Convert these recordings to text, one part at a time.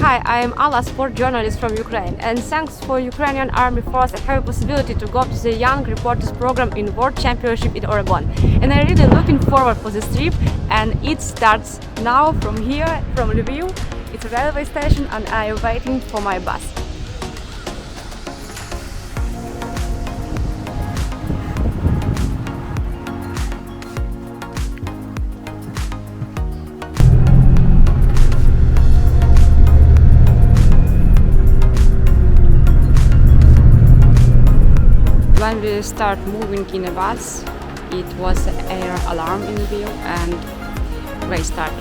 Hi, I am Alla, sport journalist from Ukraine, and thanks for Ukrainian Army Force I have a possibility to go to the Young Reporters program in World Championship in Oregon. And I'm really looking forward for this trip, and it starts now from here, from Lviv. It's a railway station and I am waiting for my bus. When we start moving in a bus, it was an air alarm in Lviv and race start.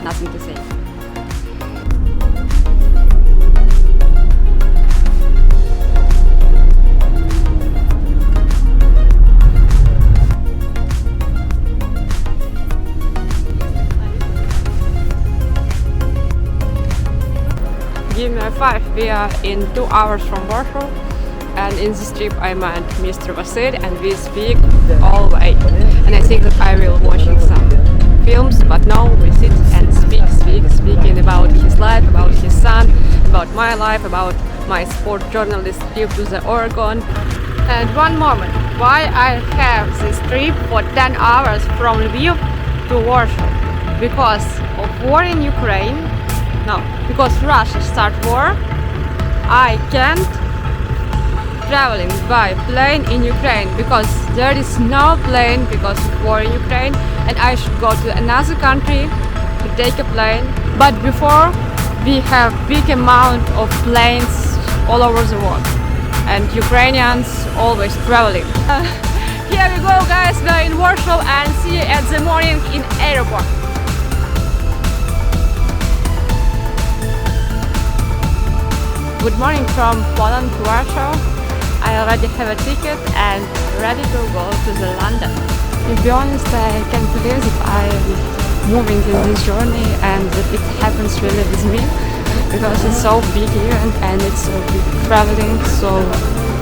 Nothing to say. Give me a 5. We are in 2 hours from Warsaw. And in this trip I met Mr. Vasil and we speak all way. And I think that I will watching some films, but now we sit and speaking about his life, about his son, about my life, about my sport journalist trip to the Oregon. And one moment, why I have this trip for 10 hours from Lviv to Warsaw? Because of war in Ukraine. No, because Russia start war. I can't traveling by plane in Ukraine because there is no plane because of war in Ukraine, and I should go to another country to take a plane. But before we have big amount of planes all over the world, and Ukrainians always traveling. Here we go, guys. We are in Warsaw and see you at the morning in airport. Good morning from Poland to Warsaw. I already have a ticket and ready to go to the London. To be honest, I can't believe that I'm moving in this journey and that it happens really with me, because it's so big event and it's so big traveling, so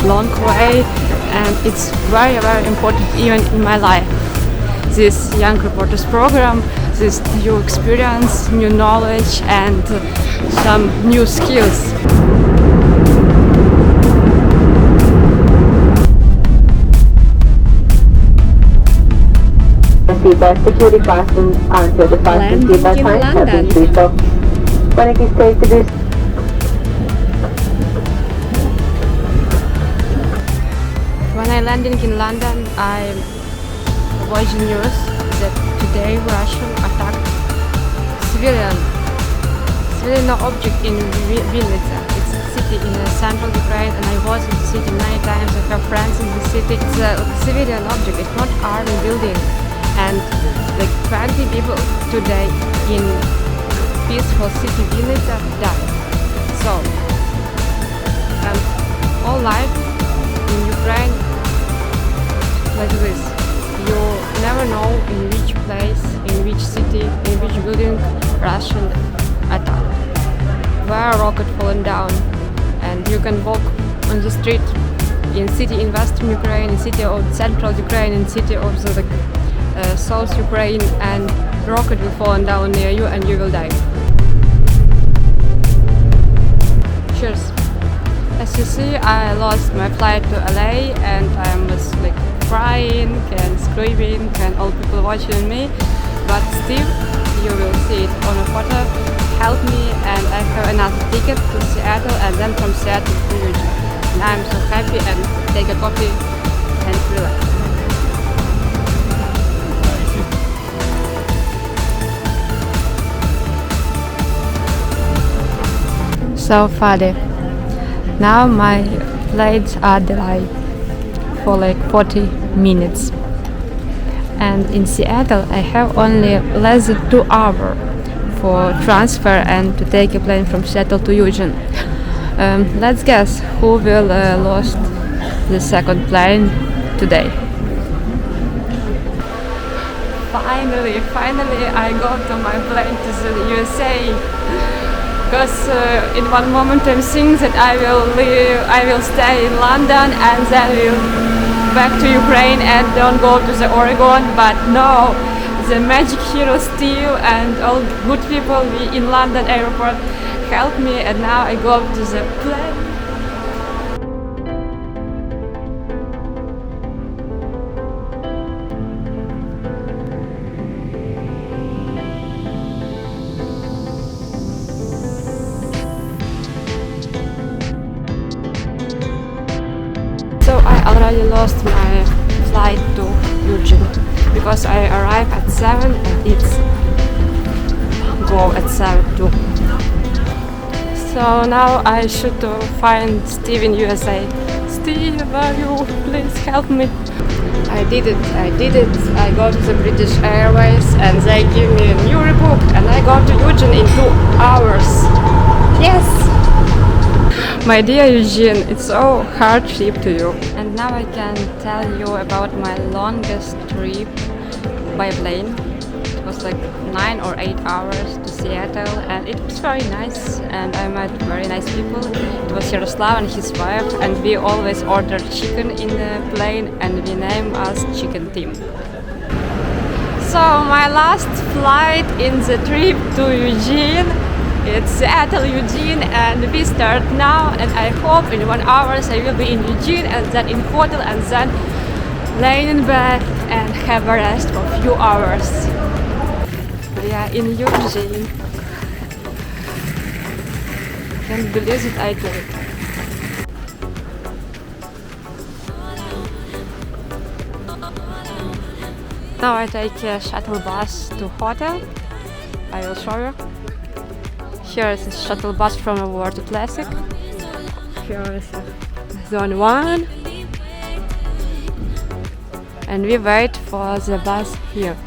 long way, and it's very, very important event in my life. This Young Reporters program, this new experience, new knowledge and some new skills. Seatbelt security fastened until the fasten seatbelt signs have been switched off. When it is safe to do so. When I landed in London, I watched the news that today Russia attacked civilian object in Vinnytsia. It's a city in central Ukraine, and I was in the city many times. I have friends in the city. It's a civilian object. It's not army building. And like 20 people today in peaceful city Vinnytsia died. So, and all life in Ukraine like this. You never know in which place, in which city, in which building Russian attack. Where a rocket fallen down, and you can walk on the street in city in Western Ukraine, in city of Central Ukraine, in city of the South Ukraine, and rocket will fall down near you and you will die. Cheers. As you see, I lost my flight to LA and I was like crying and screaming and all people watching me, but still you will see it on a photo. Help me, and I have another ticket to Seattle and then from Seattle to Eugene. And I'm so happy and take a coffee and relax. So funny. Now my flights are delayed for like 40 minutes. And in Seattle I have only less than 2 hours for transfer and to take a plane from Seattle to Eugene. Let's guess who will lost the second plane today. Finally I got on my plane to the USA. Because in one moment I'm thinking that I will stay in London and then will back to Ukraine and don't go to the Oregon, but no, the magic hero Steve and all good people in London airport helped me, and now I go to the plane. So I already lost my flight to Eugene because I arrive at 7 and it's go at 7 too. So now I should find Steve in USA. Steve, you please help me. I did it. I go to the British Airways and they give me a new rebook and I go to Eugene in 2 hours. Yes! My dear Eugene, it's so hard trip to you. And now I can tell you about my longest trip by plane. It was like 9 or 8 hours to Seattle and it was very nice and I met very nice people. It was Yaroslav and his wife and we always ordered chicken in the plane and we named us Chicken Team. So my last flight in the trip to Eugene. It's Seattle, Eugene, and we start now. And I hope in 1 hour I will be in Eugene, and then in hotel, and then lay in bed and have a rest for a few hours. We are in Eugene. Can't believe it, I do it. Now I take a shuttle bus to hotel. I will show you. Here is a shuttle bus from Award to Classic. Here is Zone 1. And we wait for the bus here.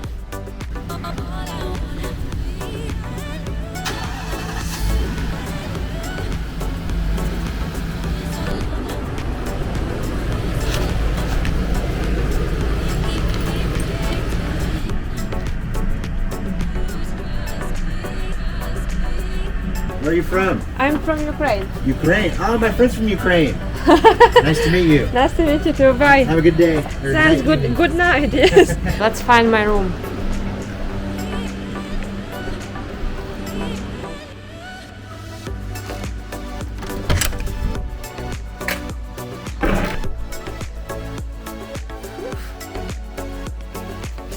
Where are you from? I'm from Ukraine. Ukraine. Oh, my friend's from Ukraine. Nice to meet you. Nice to meet you too. Bye. Have a good day. Thanks. Good night. Yes. Let's find my room.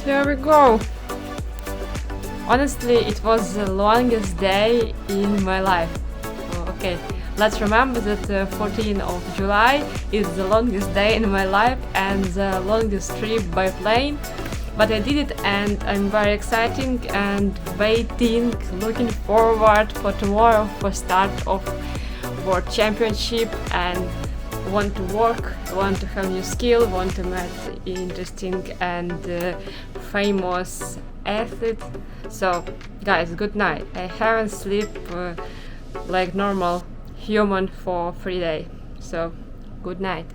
Here we go. Honestly, it was the longest day in my life. Okay, let's remember that 14th of July is the longest day in my life and the longest trip by plane. But I did it and I'm very exciting and waiting, looking forward for tomorrow for start of World Championship and want to work, want to have new skill, want to meet interesting and famous athlete. So guys, good night. I haven't slept like normal human for 3 days. So good night.